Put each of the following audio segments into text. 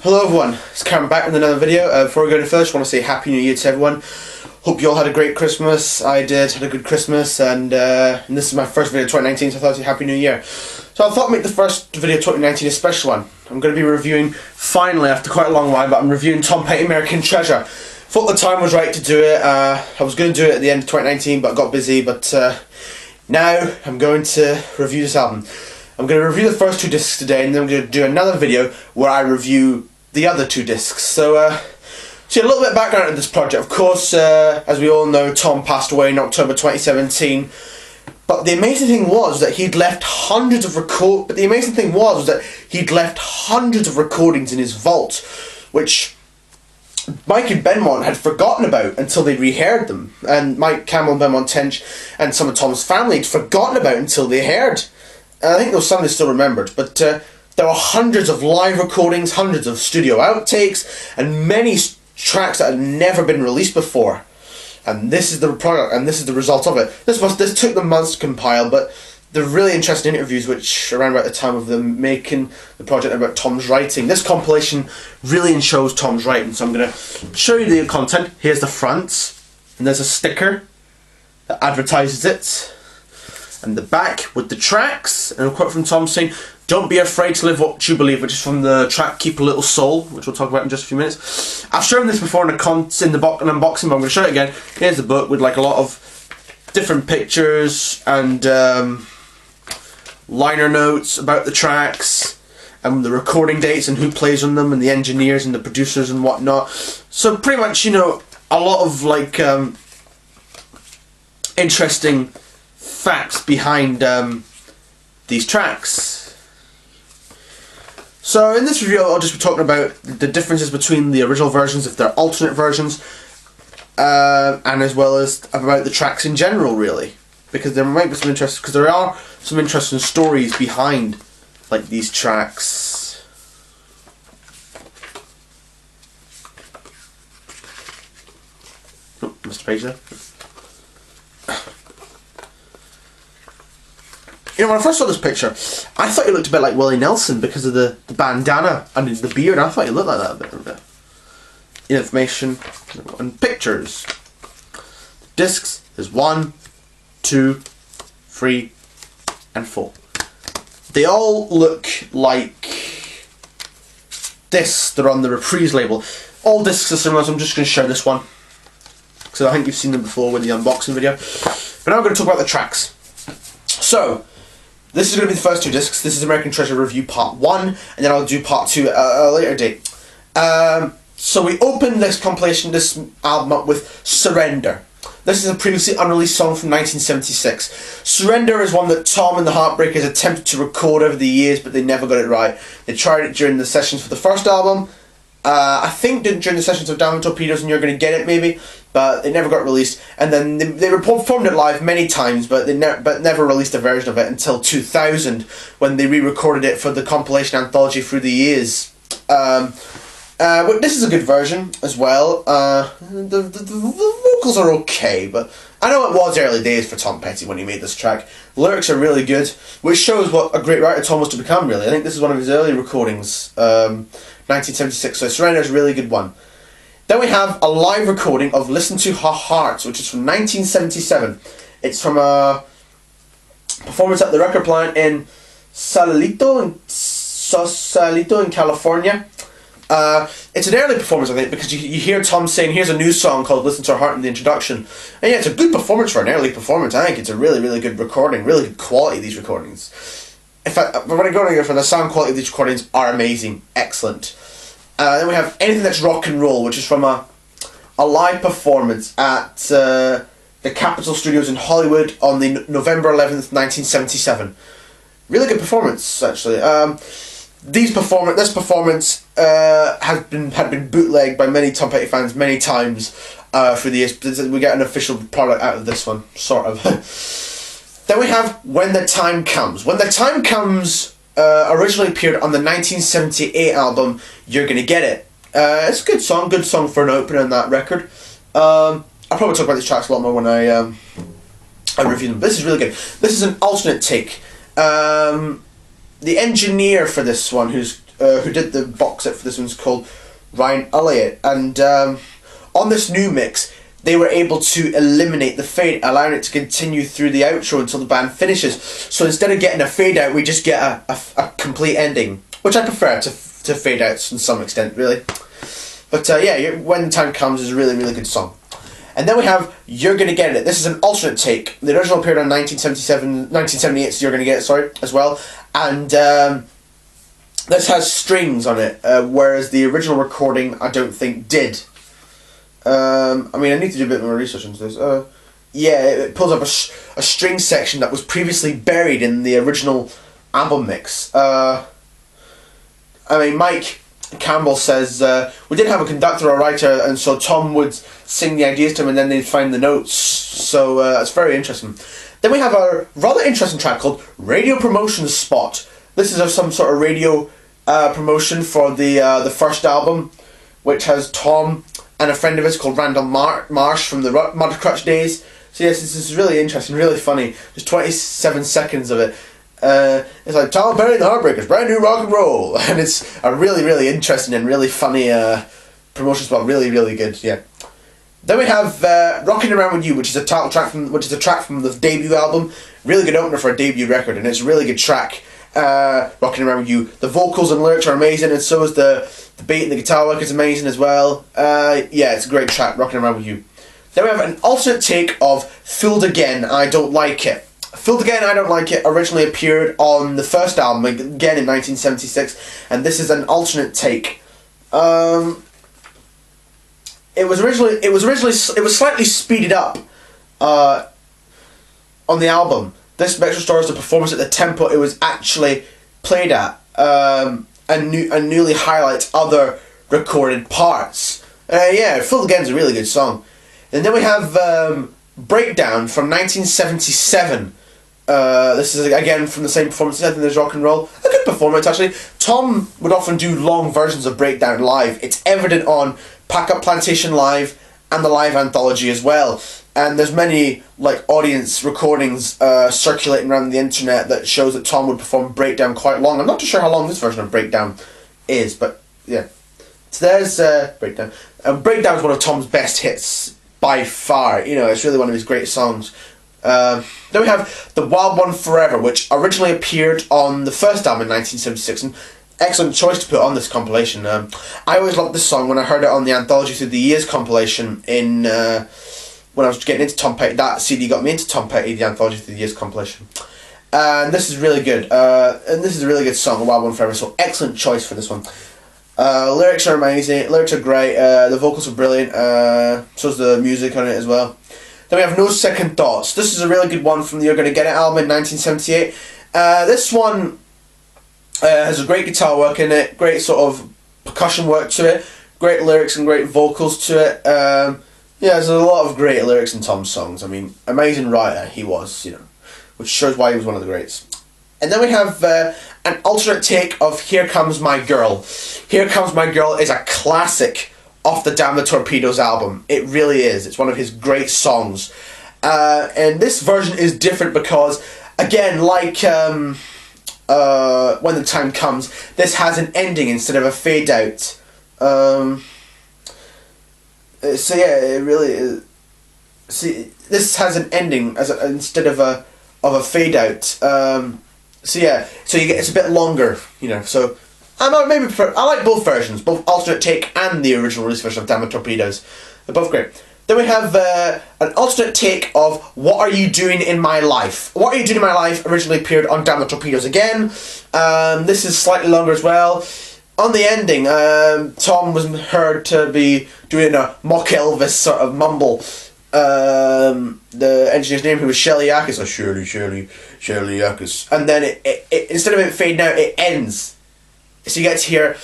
Hello everyone, it's Cameron back with another video. Before we go any further, I just want to say Happy New Year to everyone. Hope you all had a great Christmas. I did, had a good Christmas, and this is my first video of 2019, so I thought I'd say Happy New Year. So I thought I'd make the first video of 2019 a special one. I'm going to be reviewing, finally after quite a long while, but I'm reviewing Tom Petty, American Treasure. Thought the time was right to do it. I was going to do it at the end of 2019, but I got busy, but now I'm going to review this album. I'm going to review the first two discs today, and then I'm going to do another video where I review the other two discs. So a little bit of background on this project. Of course, as we all know, Tom passed away in October 2017. But the amazing thing was that he'd left hundreds of recordings in his vault, which Mike and Benmont had forgotten about until they reheard them. And Mike Campbell and Benmont Tench and some of Tom's family had forgotten about until they heard. I think there was some they still remembered, but there were hundreds of live recordings, hundreds of studio outtakes, and many tracks that had never been released before. And this is the product, and this is the result of it. This took them months to compile, but they're really interesting interviews, which around about the time of them making the project about Tom's writing. This compilation really shows Tom's writing, so I'm going to show you the content. Here's the front, and there's a sticker that advertises it. And the back with the tracks, and a quote from Tom saying, "Don't be afraid to live what you believe," which is from the track Keep a Little Soul, which we'll talk about in just a few minutes. I've shown this before in an unboxing, but I'm going to show it again. Here's the book with like a lot of different pictures and liner notes about the tracks and the recording dates and who plays on them and the engineers and the producers and whatnot. So pretty much, you know, a lot of like interesting facts behind these tracks. So in this review I'll just be talking about the differences between the original versions, if they're alternate versions, and as well as about the tracks in general, really, because there might be some interest, because there are some interesting stories behind like these tracks. Oh, missed a page there. You know, when I first saw this picture, I thought he looked a bit like Willie Nelson because of the bandana and the beard. I thought he looked like that a bit. Information and pictures. Discs is 1, 2, 3, and 4. They all look like discs that are on the Reprise label. All discs are similar, so I'm just going to show this one, because I think you've seen them before with the unboxing video. But now I'm going to talk about the tracks. So this is going to be the first two discs. This is American Treasure Review Part 1, and then I'll do Part 2 at a later date. So we open this compilation, this album up with Surrender. This is a previously unreleased song from 1976. Surrender is one that Tom and the Heartbreakers attempted to record over the years, but they never got it right. They tried it during the sessions for the first album. I think during the sessions of Diamond Torpedoes and You're Gonna Get It, maybe, but it never got released. And then they performed it live many times, but they never released a version of it until 2000, when they re-recorded it for the compilation anthology Through the Years. But this is a good version as well. The vocals are okay, but I know it was early days for Tom Petty when he made this track. Lyrics are really good, which shows what a great writer Tom was to become, really. I think this is one of his early recordings, 1976, so Surrender is a really good one. Then we have a live recording of Listen to Her Heart, which is from 1977. It's from a performance at the record plant in Sausalito in California. It's an early performance, I think, because you hear Tom saying, "Here's a new song called Listen to Her Heart" in the introduction. And yeah, it's a good performance for an early performance. I think it's a really, really good recording, really good quality of these recordings. When I go for the sound quality of these recordings are amazing, excellent. Then we have Anything That's Rock and Roll, which is from a live performance at the Capitol Studios in Hollywood on the November 11th, 1977. Really good performance, actually. This performance had been bootlegged by many Tom Petty fans many times through the years. We get an official product out of this one, sort of. Then we have When the Time Comes. When the Time Comes originally appeared on the 1978 album You're Gonna Get It. It's a good song for an opener on that record. I'll probably talk about these tracks a lot more when I review them. This is really good. This is an alternate take. The engineer for this one, who's who did the box set for this one's called Ryan Elliott, and on this new mix they were able to eliminate the fade, allowing it to continue through the outro until the band finishes. So instead of getting a fade out, we just get a complete ending, which I prefer to fade outs to some extent, really. But yeah, When the Time Comes is a really, really good song. And then we have You're Gonna Get It. This is an alternate take. The original appeared on 1978, so You're Gonna Get It, sorry, as well. And this has strings on it, whereas the original recording I don't think did. I mean, I need to do a bit more research into this. Yeah, it pulls up a string section that was previously buried in the original album mix. I mean, Mike Campbell says, we did have a conductor or writer, and so Tom would sing the ideas to him and then they'd find the notes. So it's very interesting. Then we have a rather interesting track called Radio Promotion Spot. This is some sort of radio promotion for the first album, which has Tom and a friend of his called Randall Marsh from the Mudcrutch days. So yes, this is really interesting, really funny. There's 27 seconds of it. It's like Tom Petty and the Heartbreakers, brand new rock and roll, and it's a really, really interesting and really funny promotion spot. Really, really good. Yeah. Then we have "Rocking Around with You," which is a title track from the debut album. Really good opener for a debut record, and it's a really good track. "Rocking Around with You." The vocals and lyrics are amazing, and so is the beat and the guitar work is amazing as well. Yeah, it's a great track. "Rocking Around with You." Then we have an alternate take of "Fooled Again, I Don't Like It." "Fooled Again, I Don't Like It" originally appeared on the first album, again in 1976, and this is an alternate take. It was slightly speeded up on the album. This restores the performance at the tempo it was actually played at, and newly highlights other recorded parts. Yeah, "Fooled Again" is a really good song. And then we have "Breakdown" from 1977. This is again from the same performance as there's rock and roll. A good performance actually. Tom would often do long versions of Breakdown live. It's evident on Pack Up Plantation Live and the Live Anthology as well. And there's many audience recordings circulating around the internet that shows that Tom would perform Breakdown quite long. I'm not too sure how long this version of Breakdown is, but yeah. So there's Breakdown. Breakdown is one of Tom's best hits by far. It's really one of his great songs. Then we have "The Wild One Forever," which originally appeared on the first album in 1976, and excellent choice to put on this compilation. I always loved this song when I heard it on the Anthology Through the Years compilation when I was getting into Tom Petty. That CD got me into Tom Petty, the Anthology Through the Years compilation. And this is really good. And this is a really good song, "The Wild One Forever," so excellent choice for this one. Lyrics are amazing, lyrics are great, the vocals are brilliant, so is the music on it as well. Then we have "No Second Thoughts." This is a really good one from the You're Gonna Get It album in 1978. This one has a great guitar work in it, great sort of percussion work to it, great lyrics and great vocals to it. Yeah, there's a lot of great lyrics in Tom's songs. I mean, amazing writer he was, which shows why he was one of the greats. And then we have an alternate take of "Here Comes My Girl." "Here Comes My Girl" is a classic off the Damn the Torpedoes album. It really is. It's one of his great songs. And this version is different because, again, like "When the Time Comes," this has an ending instead of a fade out. So yeah, it really is. See, this has an ending instead of a fade out. So yeah, so it's a bit longer, So I like both versions, both alternate take and the original release version of Damn the Torpedoes. They're both great. Then we have an alternate take of "What Are You Doing in My Life." "What Are You Doing in My Life" originally appeared on Damn the Torpedoes again. This is slightly longer as well. On the ending, Tom was heard to be doing a mock Elvis sort of mumble. The engineer's name, who was Shelley Yakis, or Shirley Yakis, and then it instead of it fading out, it ends. So you get to hear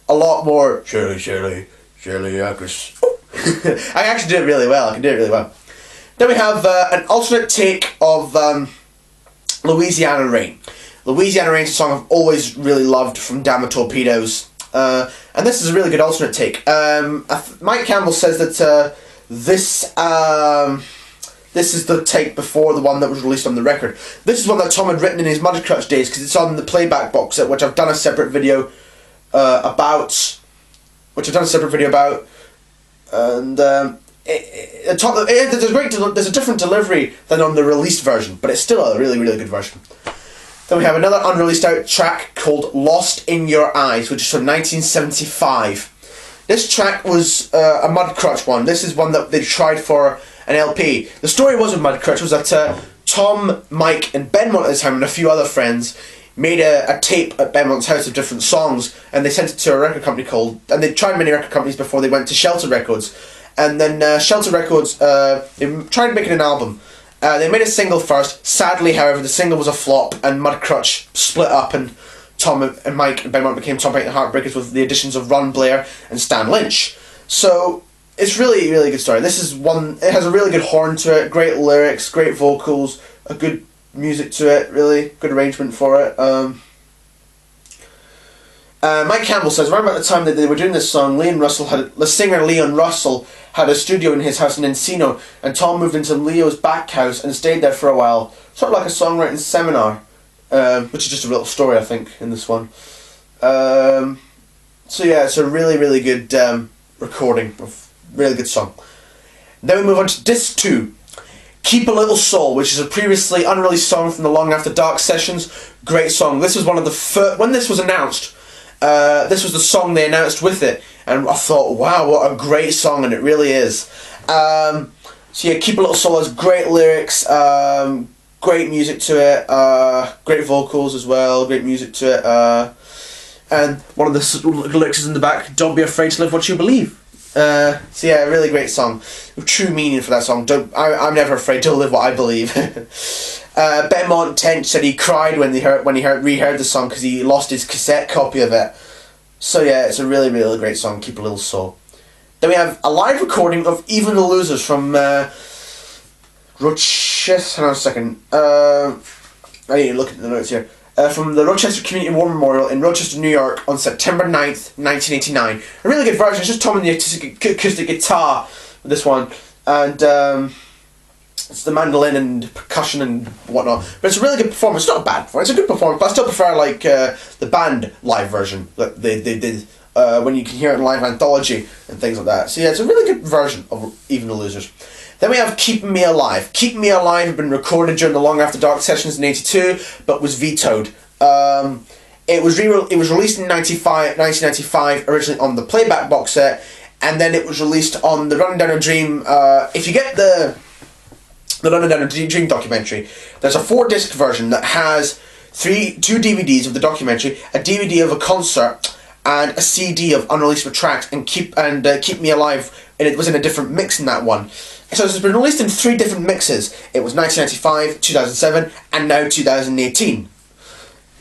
a lot more Shirley Yakis. I can actually do it really well. I can do it really well. Then we have an alternate take of "Louisiana Rain." "Louisiana Rain" is a song I've always really loved from Damn the Torpedoes. And this is a really good alternate take. Mike Campbell says that this is the take before the one that was released on the record. This is one that Tom had written in his Mudcrutch days because it's on the playback box set, which I've done a separate video about, which I've done a separate video about, and there's a different delivery than on the released version, but it's still a really, really good version. Then we have another unreleased out track called Lost in Your Eyes, which is from 1975. This track was a Mudcrutch one. This is one that they tried for an LP. The story was with Mudcrutch was that Tom, Mike and Benmont at the time and a few other friends made a tape at Benmont's house of different songs, and they sent it to a record company and they tried many record companies before they went to Shelter Records. And then Shelter Records, they tried making an album. They made a single first. Sadly, however, the single was a flop, and Mudcrutch split up, and Tom and Mike and Benmont became Tom Mike and the Heartbreakers with the additions of Ron Blair and Stan Lynch. So it's really, really good story. This is one. It has a really good horn to it, great lyrics, great vocals, a good music to it. Really good arrangement for it. Mike Campbell says around about the time that they were doing this song, the singer Leon Russell had a studio in his house in Encino, and Tom moved into Leo's back house and stayed there for a while, sort of like a songwriting seminar, which is just a little story, I think, in this one. So yeah, it's a really, really good recording of really good song. Then we move on to disc 2, Keep a Little Soul, which is a previously unreleased song from the Long After Dark sessions. Great song. This was one of the first, when this was announced, this was the song they announced with it, and I thought, wow, what a great song, and it really is. So yeah, Keep a Little Soul has great lyrics, great music to it, great vocals as well, great music to it, and one of the lyrics is in the back, don't be afraid to live what you believe. So yeah, really great song. True meaning for that song. I'm never afraid to live what I believe. Benmont Tench said he cried when he reheard the song because he lost his cassette copy of it. So yeah, it's a really, really great song. Keep a Little Soul. Then we have a live recording of Even the Losers from Rochester. Hang on a second. I need to look at the notes here. From the Rochester Community War Memorial in Rochester, New York on September 9th, 1989. A really good version. It's just Tom and the acoustic guitar with this one. And it's the mandolin and percussion and whatnot. But it's a really good performance. It's not a bad performance. It's a good performance. But I still prefer like the band live version that they did when you can hear it in live anthology and things like that. So yeah, it's a really good version of Even the Losers. Then we have Keep Me Alive. Keep Me Alive had been recorded during the Long After Dark sessions in '82, but was vetoed. It was released in 1995, originally on the playback box set, and then it was released on the Running Down a Dream. If you get the Running Down a Dream documentary, there's a 4-disc version that has two DVDs of the documentary, a DVD of a concert, and a CD of unreleased tracks, and Keep Me Alive, and it was in a different mix in that one. So it's been released in 3 different mixes. It was 1995, 2007, and now 2018.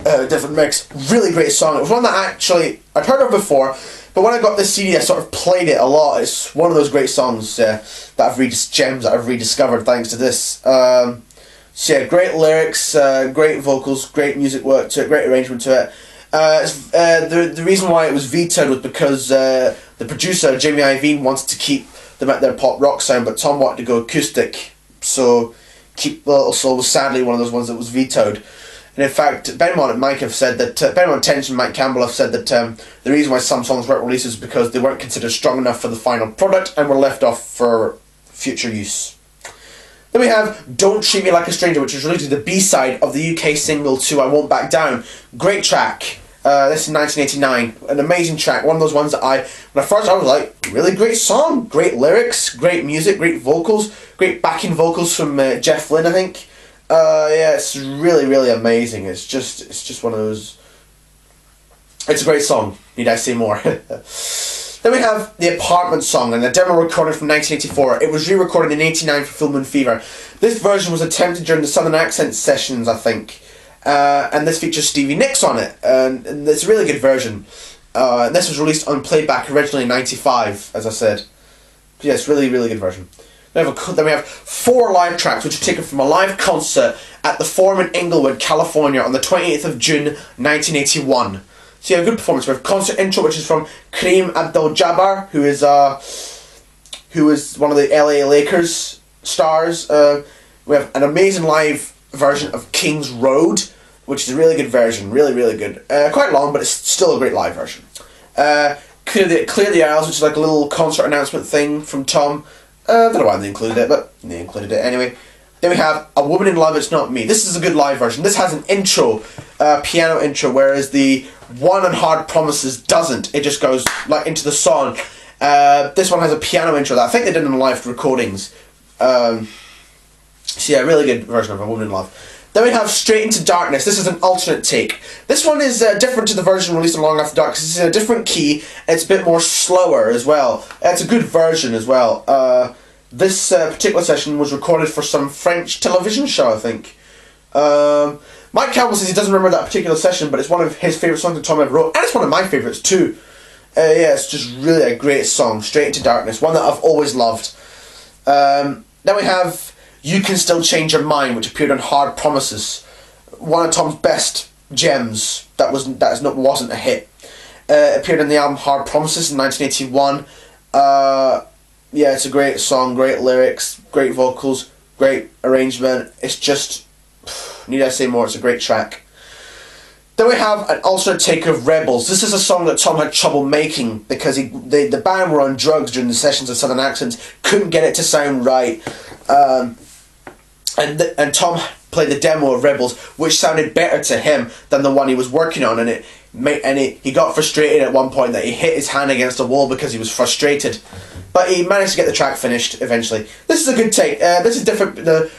Different mix. Really great song. It was one that actually I'd heard of before, but when I got this CD, I sort of played it a lot. It's one of those great songs gems that I've rediscovered thanks to this. So yeah, great lyrics, great vocals, great music work to it, great arrangement to it. The reason why it was vetoed was because the producer, Jamie Iovine, wanted to keep them at their pop rock sound, but Tom wanted to go acoustic, so Keep a Little Soul was sadly one of those ones that was vetoed. And in fact, Benmont and Mike have said that, Benmont Tench and Mike Campbell have said that the reason why some songs weren't released is because they weren't considered strong enough for the final product and were left off for future use. Then we have Don't Treat Me Like a Stranger, which was released as the B-side of the UK single to I Won't Back Down. Great track. This is 1989. An amazing track. One of those ones that when I first heard, I was like, really great song. Great lyrics, great music, great vocals, great backing vocals from Jeff Lynne, I think. Yeah, it's really, really amazing. It's just one of those. It's a great song. Need I say more? Then we have The Apartment Song, and a demo recording from 1984. It was re-recorded in '89 for Full Moon Fever. This version was attempted during the Southern Accent sessions, I think. And this features Stevie Nicks on it, and it's a really good version. This was released on playback originally in '95, as I said. But yeah, it's really, really good version. Then we have 4 live tracks, which are taken from a live concert at the Forum in Inglewood, California, on the 28th of June, 1981. So yeah, a good performance. We have concert intro, which is from Kareem Abdul-Jabbar, who is one of the LA Lakers stars. We have an amazing live version of King's Road. which is a really good version, really good. Quite long, but it's still a great live version. Clear the Aisles, which is like a little concert announcement thing from Tom. I don't know why they included it, but they included it anyway. Then we have A Woman in Love, It's Not Me. This is a good live version. This has an intro, piano intro, whereas the one on Hard Promises doesn't. It just goes like into the song. This one has a piano intro that I think they did in live recordings. So yeah, really good version of A Woman in Love. Then we have Straight Into Darkness. This is an alternate take. This one is different to the version released on Long After Dark because it's in a different key and it's a bit more slower as well. It's a good version as well. This particular session was recorded for some French television show, I think. Mike Campbell says he doesn't remember that particular session, but it's one of his favourite songs that Tom ever wrote, and it's one of my favourites too. Yeah, it's just really a great song, Straight Into Darkness, one that I've always loved. Then we have You Can Still Change Your Mind, which appeared on Hard Promises, one of Tom's best gems that wasn't a hit. Appeared on the album Hard Promises in 1981. Yeah, it's a great song, great lyrics, great vocals, great arrangement. It's just, need I say more, it's a great track. Then we have an alternate take of Rebels. This is a song that Tom had trouble making because the band were on drugs during the sessions of Southern Accents, couldn't get it to sound right. And Tom played the demo of Rebels, which sounded better to him than the one he was working on, and he got frustrated at one point that he hit his hand against the wall because he was frustrated. But he managed to get the track finished eventually. This is a good take. This is different. The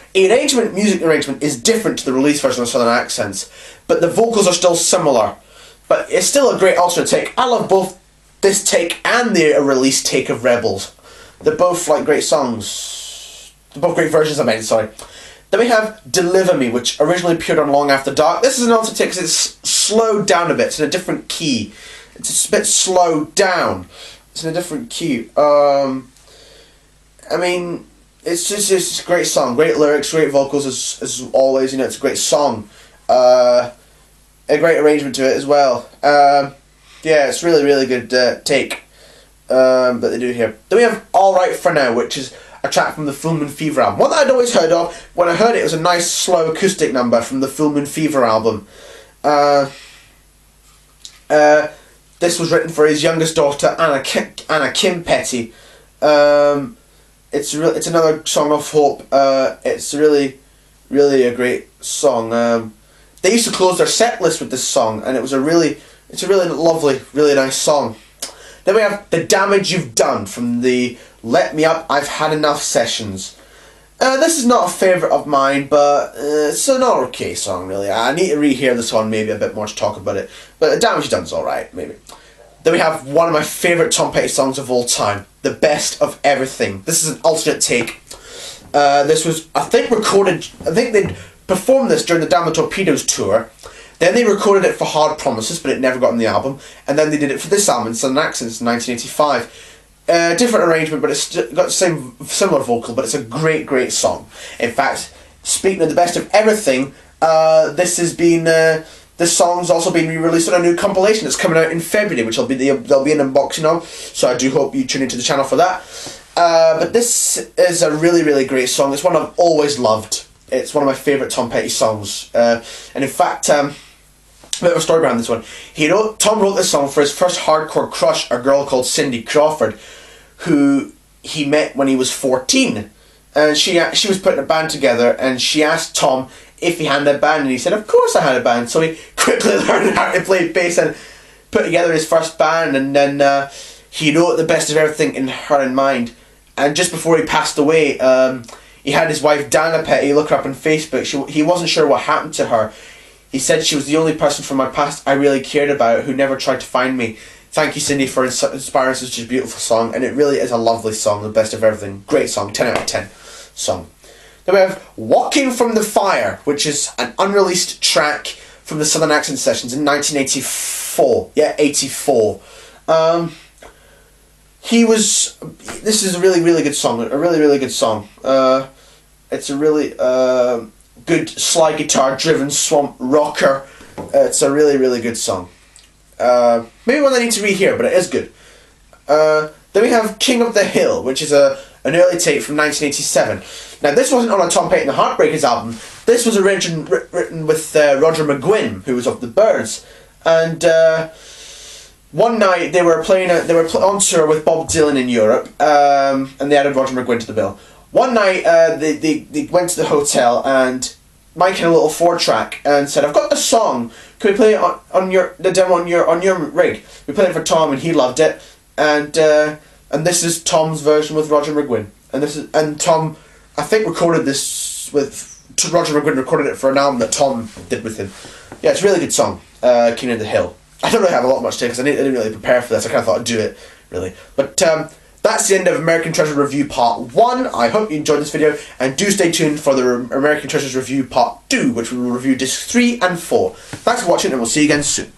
music arrangement is different to the release version of Southern Accents, but the vocals are still similar. But it's still a great alternate take. I love both this take and the release take of Rebels. They're both like great songs. They're both great versions, I mean, sorry. Then we have Deliver Me, which originally appeared on Long After Dark. This is an alternate take because it's slowed down a bit. It's in a different key. It's a bit slowed down. It's in a different key. I mean, it's a great song. Great lyrics, great vocals as always. You know, it's a great song. A great arrangement to it as well. Yeah, it's really good take that they do here. Then we have All Right For Now, which is a track from the Full Moon Fever album. One that I'd always heard of. When I heard it, it was a nice slow acoustic number from the Full Moon Fever album. This was written for his youngest daughter, Anna Kim Petty. It's another song of hope. It's really a great song. They used to close their set list with this song, and it's a really lovely, really nice song. Then we have The Damage You've Done from the Let Me Up, I've Had Enough sessions. This is not a favourite of mine, but it's an okay song, really. I need to rehear this one maybe a bit more to talk about it. But The Damage You've Done is alright, maybe. Then we have one of my favourite Tom Petty songs of all time, The Best of Everything. This is an alternate take. This was, I think they'd performed this during the Damn the Torpedoes tour. Then they recorded it for Hard Promises, but it never got on the album. And then they did it for this album, Southern Accents, in 1985. Different arrangement, but it's got the similar vocal, but it's a great song. In fact, speaking of The Best of Everything, this song's also been re-released on a new compilation that's coming out in February, which there'll be an unboxing of, so I do hope you tune into the channel for that. But this is a really great song. It's one I've always loved. It's one of my favourite Tom Petty songs. And in fact, a bit of a story behind this one. Tom wrote this song for his first hardcore crush, a girl called Cindy Crawford, who he met when he was 14. And she was putting a band together, and she asked Tom if he had a band, and he said, of course I had a band. So he quickly learned how to play bass and put together his first band, and then he wrote The Best of Everything in her in mind. And just before he passed away, he had his wife Dana Petty look her up on Facebook. He wasn't sure what happened to her. He said she was the only person from my past I really cared about who never tried to find me. Thank you, Cindy, for inspiring such a beautiful song, and it really is a lovely song, The Best of Everything. Great song, 10 out of 10 song. Then we have Walking from the Fire, which is an unreleased track from the Southern Accent sessions in 1984. Yeah, 84. This is a really good song. A really good song. It's a really good slide guitar driven swamp rocker. It's a really good song. Maybe one I need to rehear, but it is good. Then we have King of the Hill, which is a an early take from 1987. Now, this wasn't on a Tom Petty and the Heartbreakers album. This was arranged and written with Roger McGuinn, who was of the Byrds. And one night they were on tour with Bob Dylan in Europe, and they added Roger McGuinn to the bill. One night they went to the hotel, and Mike had a little 4-track and said, "I've got the song. Can we play it on the demo on your rig?" We played it for Tom, and he loved it. And this is Tom's version with Roger McGuinn. And Tom, I think, recorded this Roger McGuinn recorded it for an album that Tom did with him. Yeah, it's a really good song, King of the Hill. I don't really have a lot much to say because I didn't really prepare for this. I kind of thought I'd do it, really. But that's the end of American Treasures Review Part 1. I hope you enjoyed this video, and do stay tuned for the American Treasures Review Part 2, which we will review Discs 3 and 4. Thanks for watching, and we'll see you again soon.